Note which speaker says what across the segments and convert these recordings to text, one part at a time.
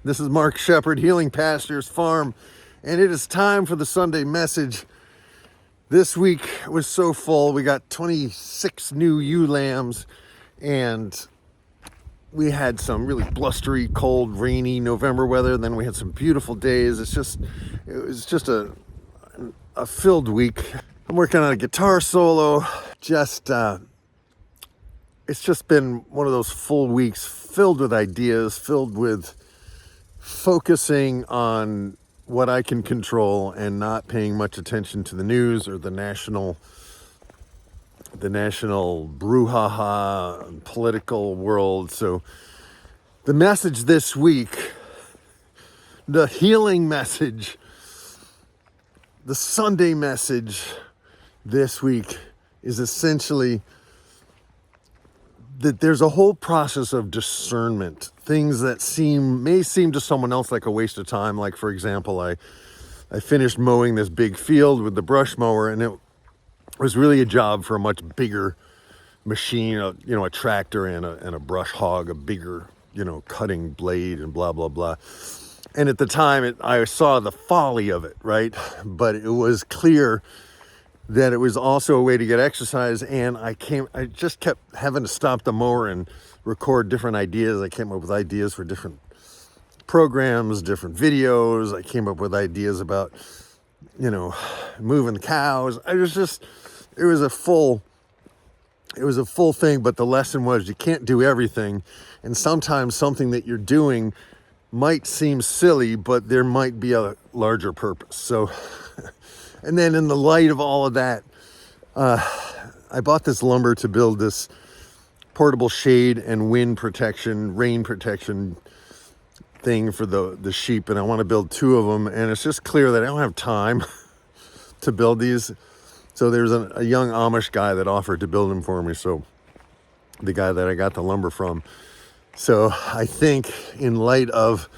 Speaker 1: This is Mark Shepard, Healing Pastures Farm, and it is time for the Sunday message. This week was so full. We got 26 new ewe lambs, and we had some really blustery, cold, rainy November weather. Then we had some beautiful days. It was just a filled week. I'm working on a guitar solo. It's just been one of those full weeks filled with ideas, filled with focusing on what I can control and not paying much attention to the news or the national brouhaha political world. So the message this week, the healing message, the Sunday message this week is essentially that there's a whole process of discernment. Things that may seem to someone else like a waste of time. Like, for example, I finished mowing this big field with the brush mower, and it was really a job for a much bigger machine, a tractor and a brush hog, a bigger, cutting blade and blah, blah, blah. And at the time, I saw the folly of it, right? But it was clear that it was also a way to get exercise, and I just kept having to stop the mower and record different ideas. I came up with ideas for different programs, different videos. I came up with ideas about, moving the cows. It was a full thing, but the lesson was you can't do everything, and sometimes something that you're doing might seem silly, but there might be a larger purpose. So and then in the light of all of that, I bought this lumber to build this portable shade and wind protection, rain protection thing for the sheep. And I want to build 2 of them. And it's just clear that I don't have time to build these. So there's a young Amish guy that offered to build them for me. So the guy that I got the lumber from. So I think in light of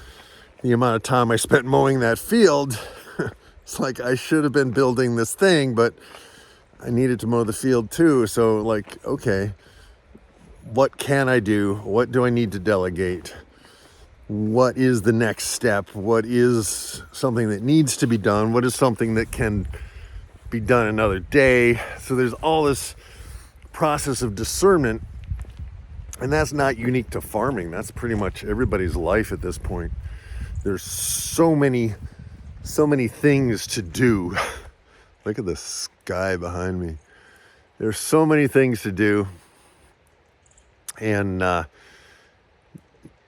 Speaker 1: the amount of time I spent mowing that field, it's like I should have been building this thing, but I needed to mow the field too. So okay, what can I do? What do I need to delegate? What is the next step? What is something that needs to be done? What is something that can be done another day? So there's all this process of discernment, and that's not unique to farming. That's pretty much everybody's life at this point. There's so many things to do. Look at the sky behind me. There's so many things to do, and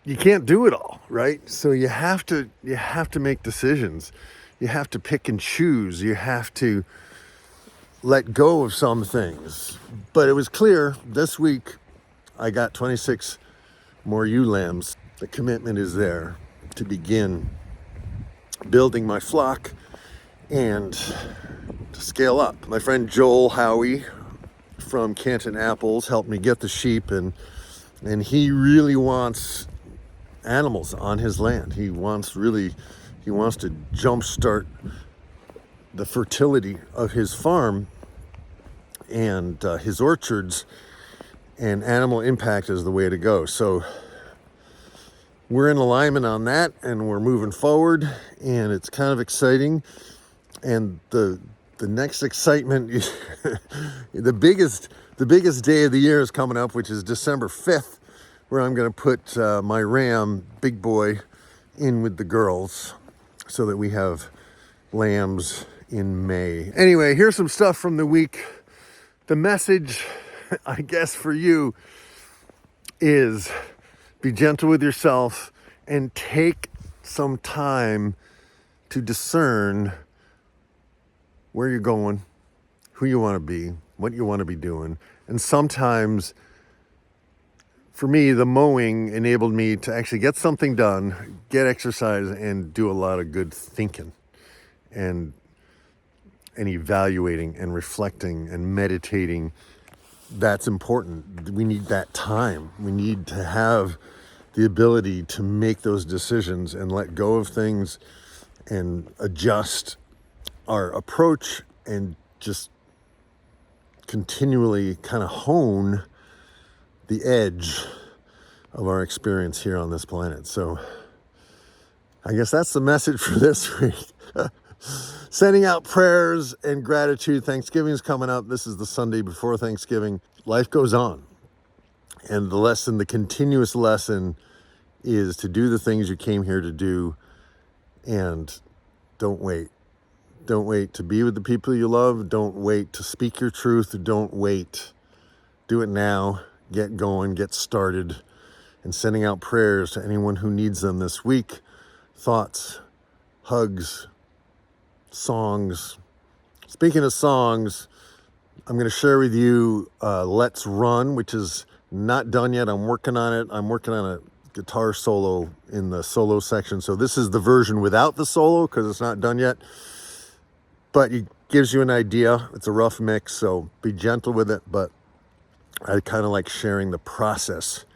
Speaker 1: you can't do it all, right? So you have to make decisions. You have to pick and choose. You have to let go of some things. But it was clear this week I got 26 more ewe lambs. The commitment is there to begin building my flock and to scale up. My friend Joel Howie from Canton Apples helped me get the sheep, and he really wants animals on his land. He wants to jumpstart the fertility of his farm and his orchards, and animal impact is the way to go. So we're in alignment on that, and we're moving forward, and it's kind of exciting. And the next excitement, the biggest day of the year is coming up, which is December 5th, where I'm going to put my ram, Big Boy, in with the girls so that we have lambs in May. Anyway, here's some stuff from the week. The message, I guess, for you is be gentle with yourself and take some time to discern where you're going, who you want to be, what you want to be doing. And sometimes, for me, the mowing enabled me to actually get something done, get exercise, and do a lot of good thinking and evaluating and reflecting and meditating. That's important. We need that time. We need to have the ability to make those decisions and let go of things and adjust our approach and just continually kind of hone the edge of our experience here on this planet. So I guess that's the message for this week. Sending out prayers and gratitude. Thanksgiving's coming up. This is the Sunday before Thanksgiving. Life goes on. And the continuous lesson is to do the things you came here to do, and don't wait. Don't wait to be with the people you love. Don't wait to speak your truth. Don't wait. Do it now. Get going. Get started. And sending out prayers to anyone who needs them this week. Thoughts, hugs, songs. Speaking of songs, I'm going to share with you Let's Run, which is not done yet. I'm working on it. I'm working on a guitar solo in the solo section. So this is the version without the solo because it's not done yet. But it gives you an idea. It's a rough mix, so be gentle with it. But I kind of like sharing the process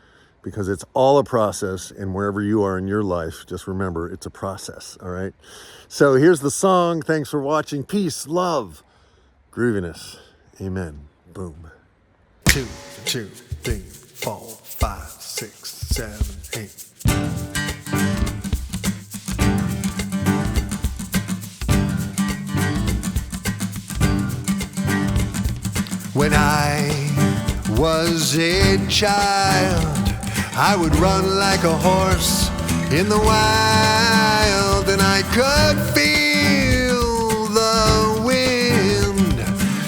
Speaker 1: because it's all a process, and wherever you are in your life, just remember it's a process, all right? So here's the song. Thanks for watching. Peace, love, Groovyness. Amen. Boom.
Speaker 2: 2, 2, 3, 4, 5, 6, 7, 8. When I was a child, I would run like a horse in the wild, and I could feel the wind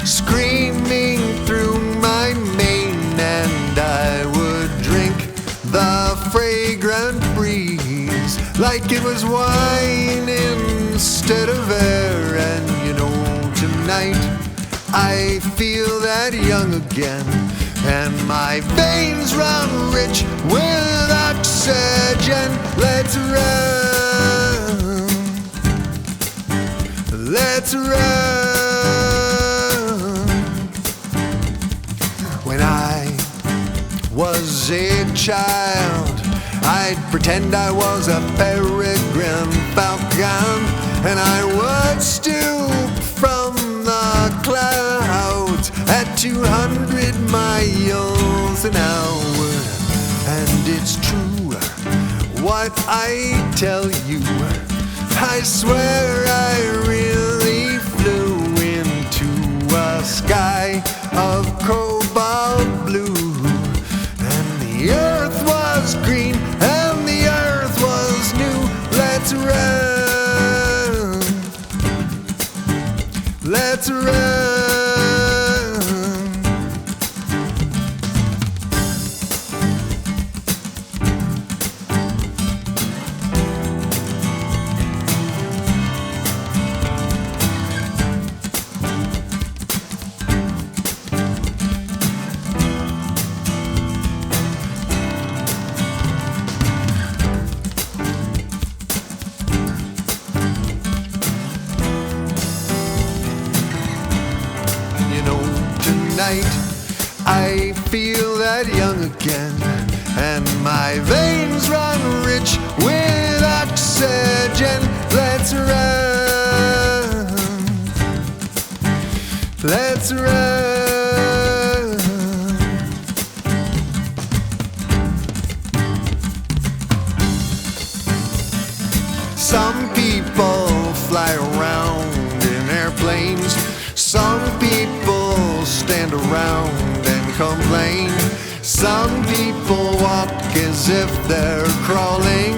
Speaker 2: screaming through my mane, and I would drink the fragrant breeze like it was wine instead of air. And you know, tonight I feel that young again, and my veins run rich with oxygen. Let's run, let's run. When I was a child, I'd pretend I was a peregrine falcon, and I would stoop from the clouds at 200 miles an hour. And it's true what I tell you, I swear I really flew into a sky of cobalt blue. And the earth was green and the earth was new. Let's run, let's run. I feel that young again, and my veins run rich with oxygen. Let's run, let's run. Some people fly around in airplanes. Some people stand around and complain. Some people walk as if they're crawling.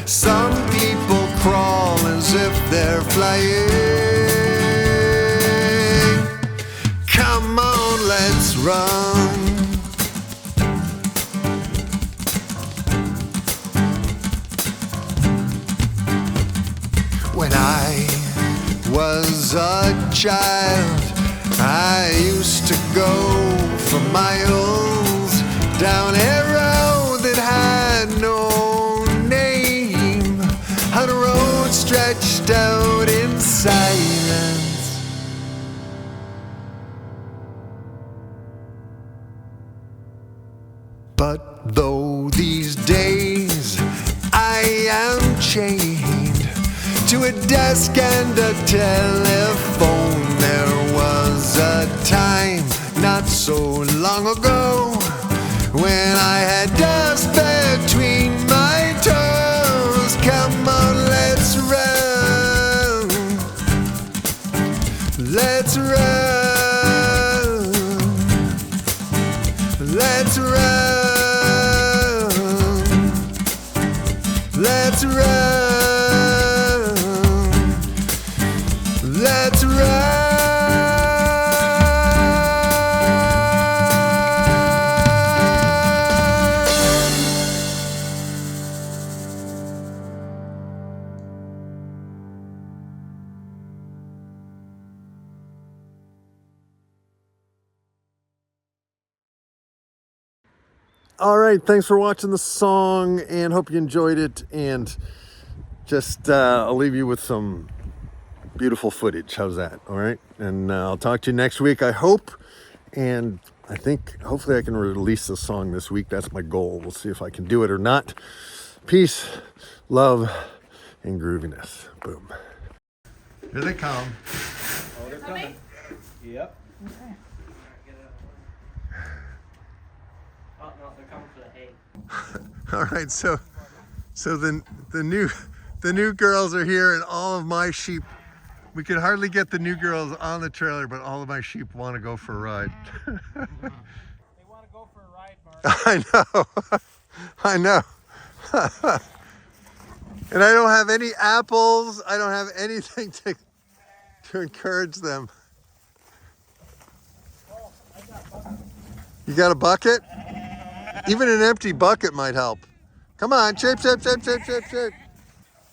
Speaker 2: Some people crawl as if they're flying. Come on, let's run. When I was a child, I used to go for miles down a road that had no name, on a road stretched out in silence. But though these days I am chained to a desk and a telephone, there was a time not so long ago when I had dust between my toes. Come on, Let's run. Let's run.
Speaker 1: All right, thanks for watching the song and hope you enjoyed it. And just I'll leave you with some beautiful footage. How's that? All right, and I'll talk to you next week, I hope. And I think hopefully I can release the song this week. That's my goal. We'll see if I can do it or not. Peace, love, and grooviness. Boom. Here they come.
Speaker 3: Oh, they're coming. Yep.
Speaker 4: Okay.
Speaker 3: Oh no, they're coming for the hay.
Speaker 1: All right, so the new girls are here, and all of my sheep. We could hardly get the new girls on the trailer, but all of my sheep want to go for a ride.
Speaker 3: They want to go for a ride, Mark.
Speaker 1: I know. And I don't have any apples. I don't have anything to encourage them. You got a bucket? Even an empty bucket might help. Come on, shape, shape, shape, shape, shape, shape.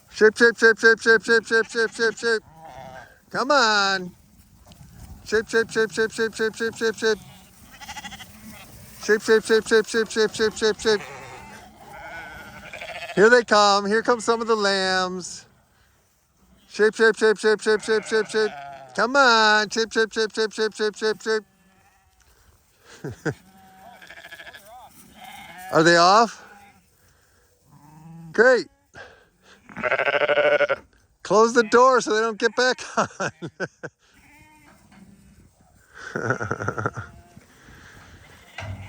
Speaker 1: Shape, shape, shape, shape, shape, shape, shape, shape, shape, shape. Come on. Shape, shape, shape, shape, shape, shape, shape, shape, shape. Shape, shape, shape, shape, shape, shape, shape, shape, shape. Here they come. Here come some of the lambs. Shape, shape, shape, shape, shape, shape, shape, shape. Come on. Shape, shape, shape, shape, shape, shape, shape, shape. Are they off? Great. Close the door so they don't get back on.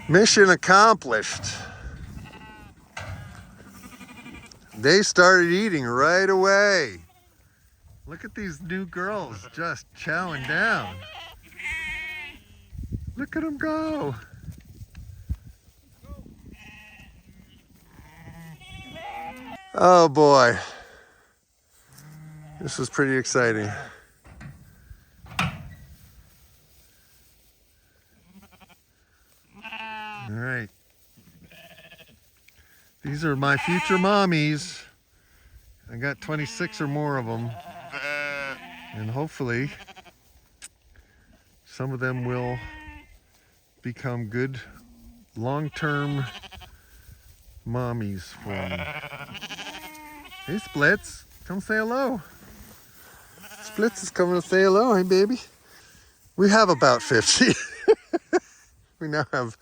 Speaker 1: Mission accomplished. They started eating right away. Look at these new girls just chowing down. Look at them go. Oh boy. This was pretty exciting. All right. These are my future mommies. I got 26 or more of them. And hopefully some of them will become good long-term mommies for me. Hey Splits, come say hello. Splits is coming to say hello. Hey baby. We have about 50. We now have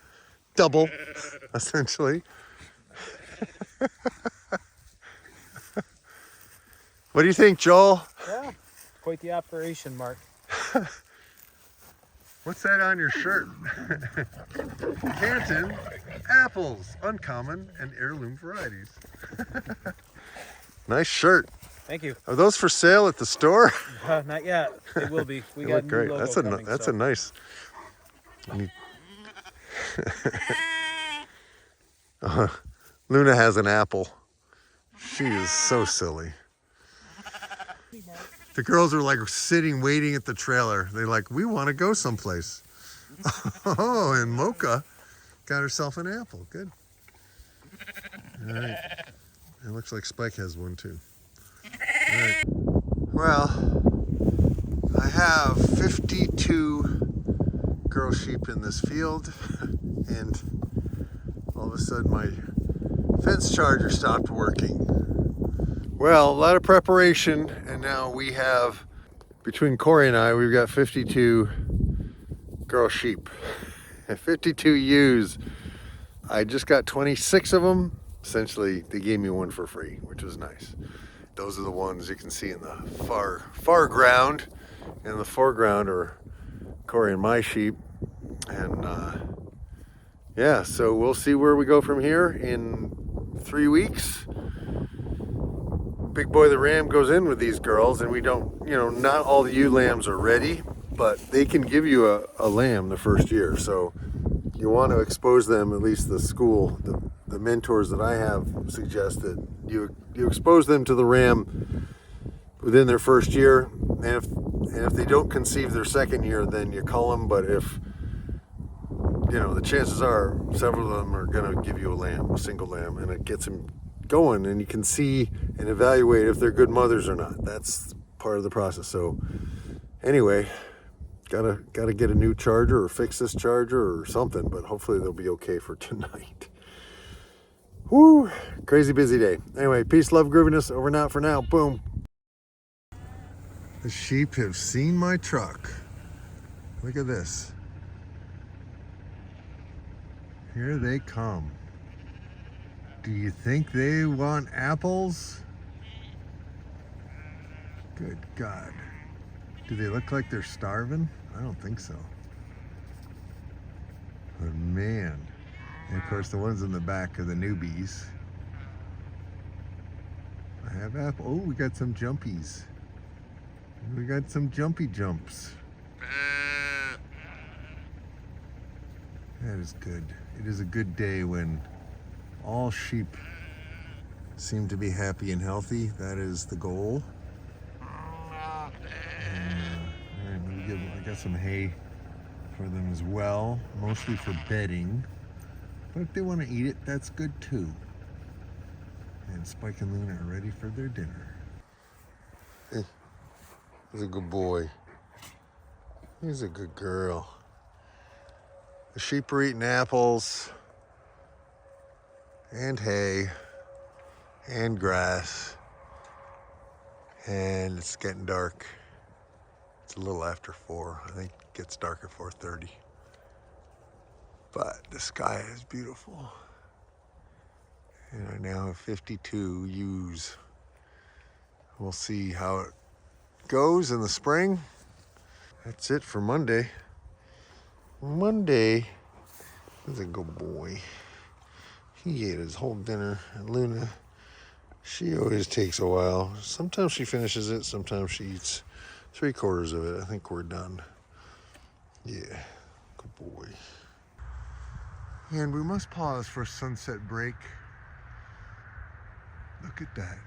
Speaker 1: double, essentially. What do you think, Joel?
Speaker 3: Yeah, quite the operation, Mark.
Speaker 1: What's that on your shirt? Canton, apples, uncommon, and heirloom varieties. Nice shirt.
Speaker 3: Thank you.
Speaker 1: Are those for sale at the store?
Speaker 3: Not yet. They will be. We
Speaker 1: They
Speaker 3: got
Speaker 1: look
Speaker 3: a new
Speaker 1: great.
Speaker 3: logo
Speaker 1: That's
Speaker 3: coming,
Speaker 1: a nice. Luna has an apple. She is so silly. The girls are like sitting, waiting at the trailer. They're like, we want to go someplace. Oh, and Mocha got herself an apple. Good. All right. It looks like Spike has one too. All right. Well, I have 52 girl sheep in this field, and all of a sudden my fence charger stopped working. Well, a lot of preparation, and now we have, between Corey and I, we've got 52 girl sheep and 52 ewes. I just got 26 of them. Essentially, they gave me one for free, which was nice. Those are the ones you can see in the far ground. In the foreground are Corey and my sheep. And yeah, so we'll see where we go from here in 3 weeks. Big Boy the Ram goes in with these girls, and we don't, not all the ewe lambs are ready, but they can give you a lamb the first year. So you want to expose them, at least the school, the mentors that I have suggest that you expose them to the ram within their first year, and if they don't conceive their second year, then you cull them. But if the chances are several of them are going to give you a single lamb, and it gets them going, and you can see and evaluate if they're good mothers or not. That's part of the process. So anyway, gotta get a new charger or fix this charger or something, but hopefully they'll be okay for tonight. Woo, crazy busy day. Anyway, peace, love, grooviness, over and out for now. Boom. The sheep have seen my truck. Look at this. Here they come. Do you think they want apples? Good God. Do they look like they're starving? I don't think so. But man. And of course the ones in the back are the newbies. I have apple. Oh, we got some jumpies. We got some jumpy jumps. That is good. It is a good day when all sheep seem to be happy and healthy. That is the goal. I got some hay for them as well, mostly for bedding. But if they want to eat it, that's good too. And Spike and Luna are ready for their dinner. Hey, he's a good boy. He's a good girl. The sheep are eating apples and hay and grass, and it's getting dark. It's a little after 4. I think it gets dark at 4:30. But the sky is beautiful. And I now have 52 ewes. We'll see how it goes in the spring. That's it for Monday. Monday is a good boy. He ate his whole dinner. And Luna, she always takes a while. Sometimes she finishes it, sometimes she eats 3/4 of it. I think we're done. Yeah, good boy. And we must pause for a sunset break. Look at that.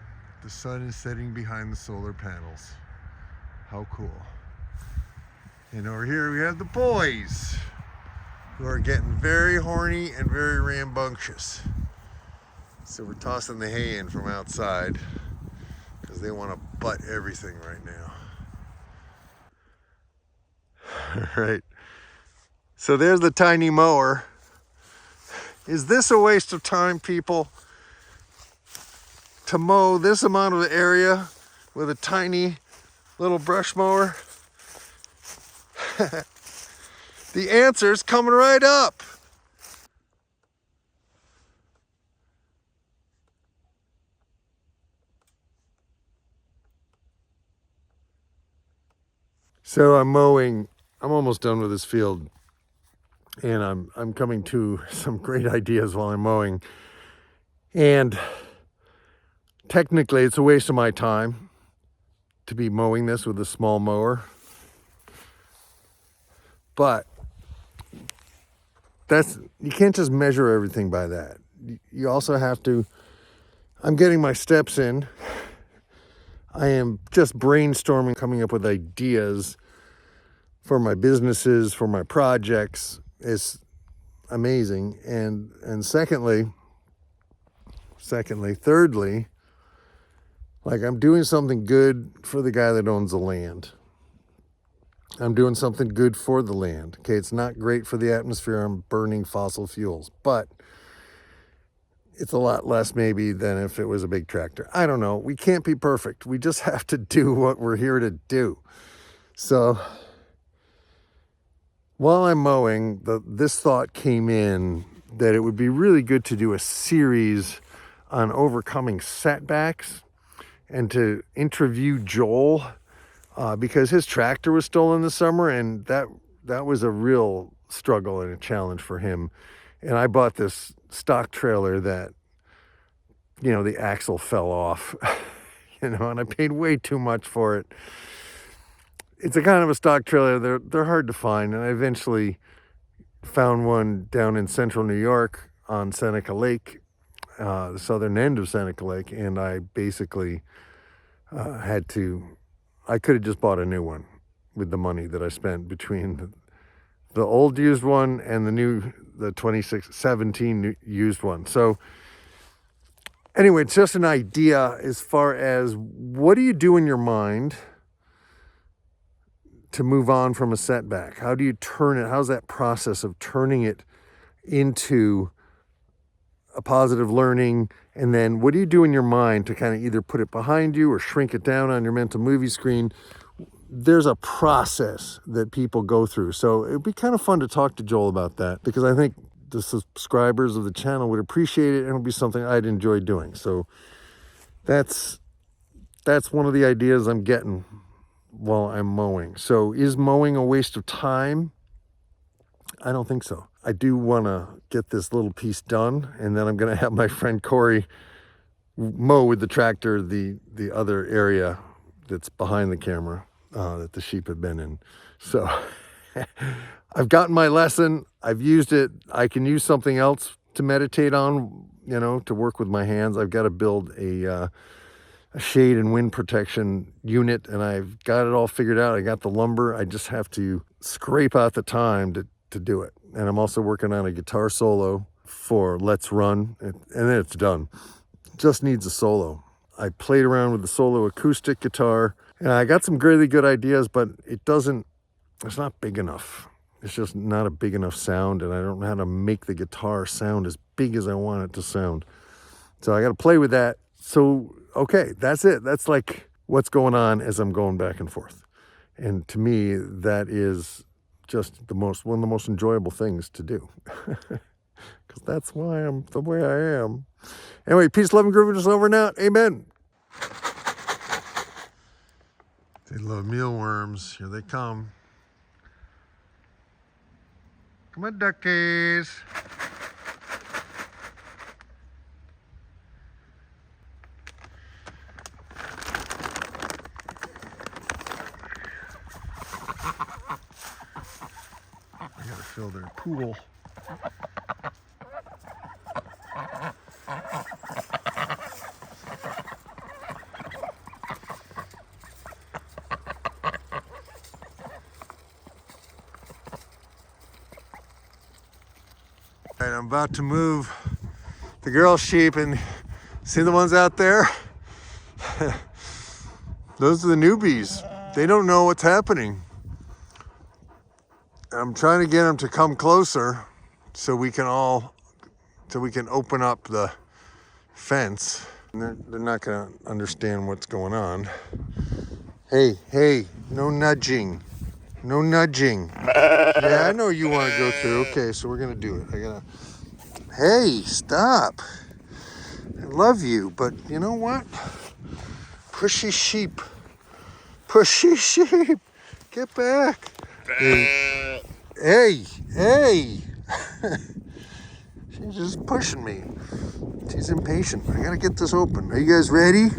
Speaker 1: The sun is setting behind the solar panels. How cool. And over here we have the boys, who are getting very horny and very rambunctious. So we're tossing the hay in from outside because they want to butt everything right now. All right. So there's the tiny mower. Is this a waste of time, people? To mow this amount of area with a tiny little brush mower? The answer's coming right up. So I'm mowing. I'm almost done with this field, and I'm coming to some great ideas while I'm mowing. And technically, it's a waste of my time to be mowing this with a small mower. But you can't just measure everything by that. You also have to, I'm getting my steps in. I am just brainstorming, coming up with ideas for my businesses, for my projects. It's amazing. And thirdly, like, I'm doing something good for the guy that owns the land. I'm doing something good for the land. Okay, it's not great for the atmosphere. I'm burning fossil fuels, but it's a lot less maybe than if it was a big tractor. I don't know. We can't be perfect. We just have to do what we're here to do. So while I'm mowing, this thought came in that it would be really good to do a series on overcoming setbacks and to interview Joel, because his tractor was stolen this summer, and that was a real struggle and a challenge for him. And I bought this stock trailer that, the axle fell off, and I paid way too much for it. It's a kind of a stock trailer. They're hard to find, and I eventually found one down in central New York on Seneca Lake, the southern end of Seneca Lake, and I basically I could have just bought a new one with the money that I spent between the old used one and the 2017 used one. So anyway, it's just an idea as far as what do you do in your mind to move on from a setback? How do you turn it? How's that process of turning it into a positive learning? And then what do you do in your mind to kind of either put it behind you or shrink it down on your mental movie screen? There's a process that people go through. So it'd be kind of fun to talk to Joel about that, because I think the subscribers of the channel would appreciate it, and it'll be something I'd enjoy doing. So that's one of the ideas I'm getting while I'm mowing. So is mowing a waste of time? I don't think so. I do want to get this little piece done, and then I'm going to have my friend Corey mow with the tractor the other area that's behind the camera that the sheep have been in. So I've gotten my lesson. I've used it. I can use something else to meditate on, to work with my hands. I've got to build a shade and wind protection unit, and I've got it all figured out. I got the lumber. I just have to scrape out the time to do it. And I'm also working on a guitar solo for Let's Run, and then it's done. Just needs a solo. I played around with the solo acoustic guitar, and I got some really good ideas, but it's not big enough. It's just not a big enough sound, and I don't know how to make the guitar sound as big as I want it to sound. So I got to play with that. So, okay, that's it. That's like what's going on as I'm going back and forth. And to me, that is just one of the most enjoyable things to do. Because that's why I'm the way I am. Anyway, peace, love, and Groovyness over and out. Amen. They love mealworms. Here they come. Come on, duckies. I gotta fill their pool. All right, I'm about to move the girl sheep, and see the ones out there? Those are the newbies. They don't know what's happening. I'm trying to get them to come closer so we can open up the fence. They're not gonna understand what's going on. Hey, no nudging. No nudging. Yeah, I know you want to go through. Okay, so we're gonna do it. Hey, stop. I love you, but you know what? Pushy sheep. Pushy sheep. Get back. Hey. She's just pushing me. She's impatient. I gotta get this open. Are you guys ready?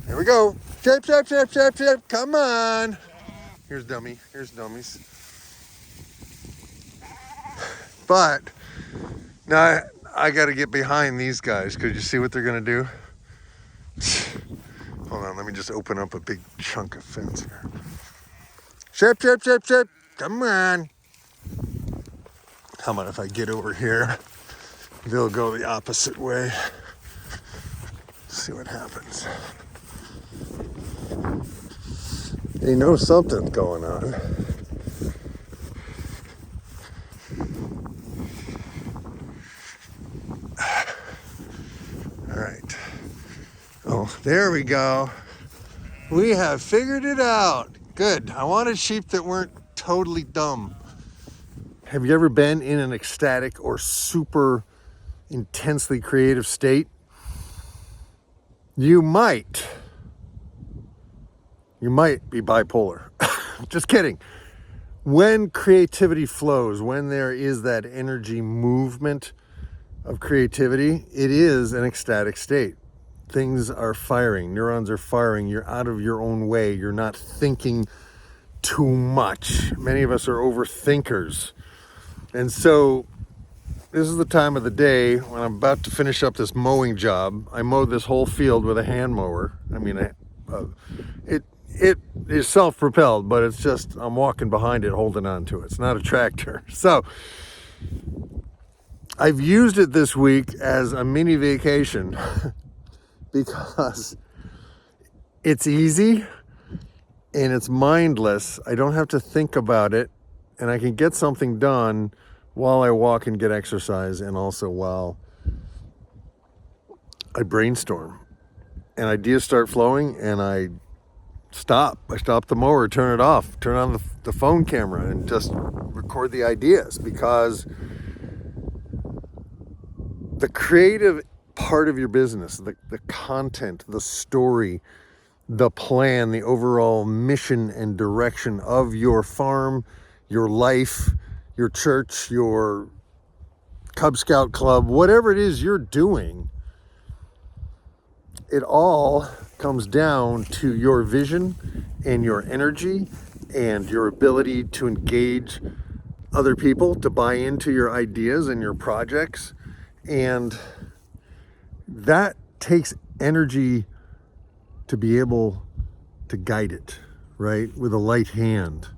Speaker 1: Here we go. Ship. Come on. Here's dummies. But now I got to get behind these guys. Could you see what they're gonna do? Hold on, let me just open up a big chunk of fence here. Ship. Come on. How about if I get over here? They'll go the opposite way. See what happens. They know something's going on. All right. Oh, there we go. We have figured it out. Good. I wanted sheep that weren't totally dumb. Have you ever been in an ecstatic or super intensely creative state? You might be bipolar. Just kidding. When creativity flows, when there is that energy movement of creativity, it is an ecstatic state. Things are firing, neurons are firing, you're out of your own way, you're not thinking too much. Many of us are overthinkers. And so this is the time of the day when I'm about to finish up this mowing job. I mowed this whole field with a hand mower. I mean, it is self-propelled, but it's just, I'm walking behind it, holding on to it. It's not a tractor. So I've used it this week as a mini vacation because it's easy and it's mindless. I don't have to think about it, and I can get something done while I walk and get exercise, and also while I brainstorm. And ideas start flowing, and I stop the mower, turn it off, turn on the phone camera, and just record the ideas, because the creative part of your business, the content, the story, the plan, the overall mission and direction of your farm, your life, your church, your Cub Scout club, whatever it is you're doing, it all comes down to your vision and your energy and your ability to engage other people to buy into your ideas and your projects. And that takes energy to be able to guide it, right? With a light hand,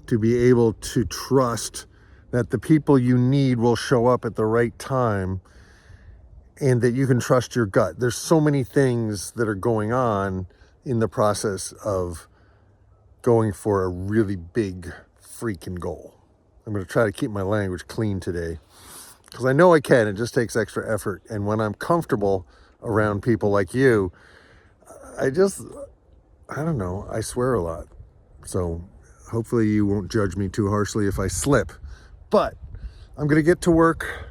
Speaker 1: to be able to trust that the people you need will show up at the right time, and that you can trust your gut. There's so many things that are going on in the process of going for a really big freaking goal. I'm going to try to keep my language clean today, because I know I can. It just takes extra effort. And when I'm comfortable around people like you, I don't know, I swear a lot. So hopefully you won't judge me too harshly if I slip. But I'm going to get to work.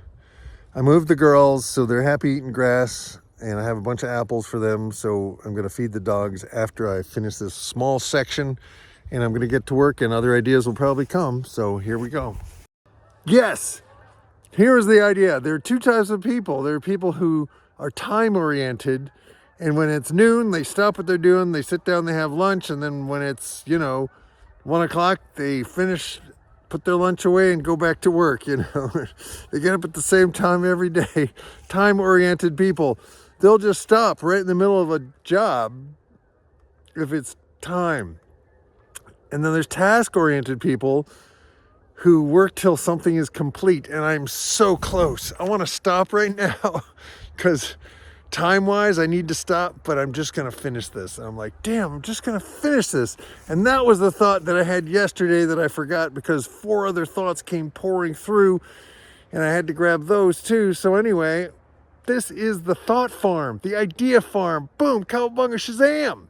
Speaker 1: I moved the girls, so they're happy eating grass, and I have a bunch of apples for them. So I'm going to feed the dogs after I finish this small section, and I'm going to get to work, and other ideas will probably come. So here we go. Yes, here's the idea. There are two types of people. There are people who are time-oriented, and when it's noon, they stop what they're doing, they sit down, they have lunch, and then when it's, 1 o'clock, they finish, put their lunch away, and go back to work. They get up at the same time every day. Time-oriented people, they'll just stop right in the middle of a job if it's time. And then there's task-oriented people who work till something is complete, and I'm so close. I want to stop right now because time-wise I need to stop, but I'm just going to finish this. And I'm like, damn, I'm just going to finish this. And that was the thought that I had yesterday that I forgot, because 4 other thoughts came pouring through, and I had to grab those too. So anyway, this is the thought farm, the idea farm. Boom, Cowabungah, shazaaam.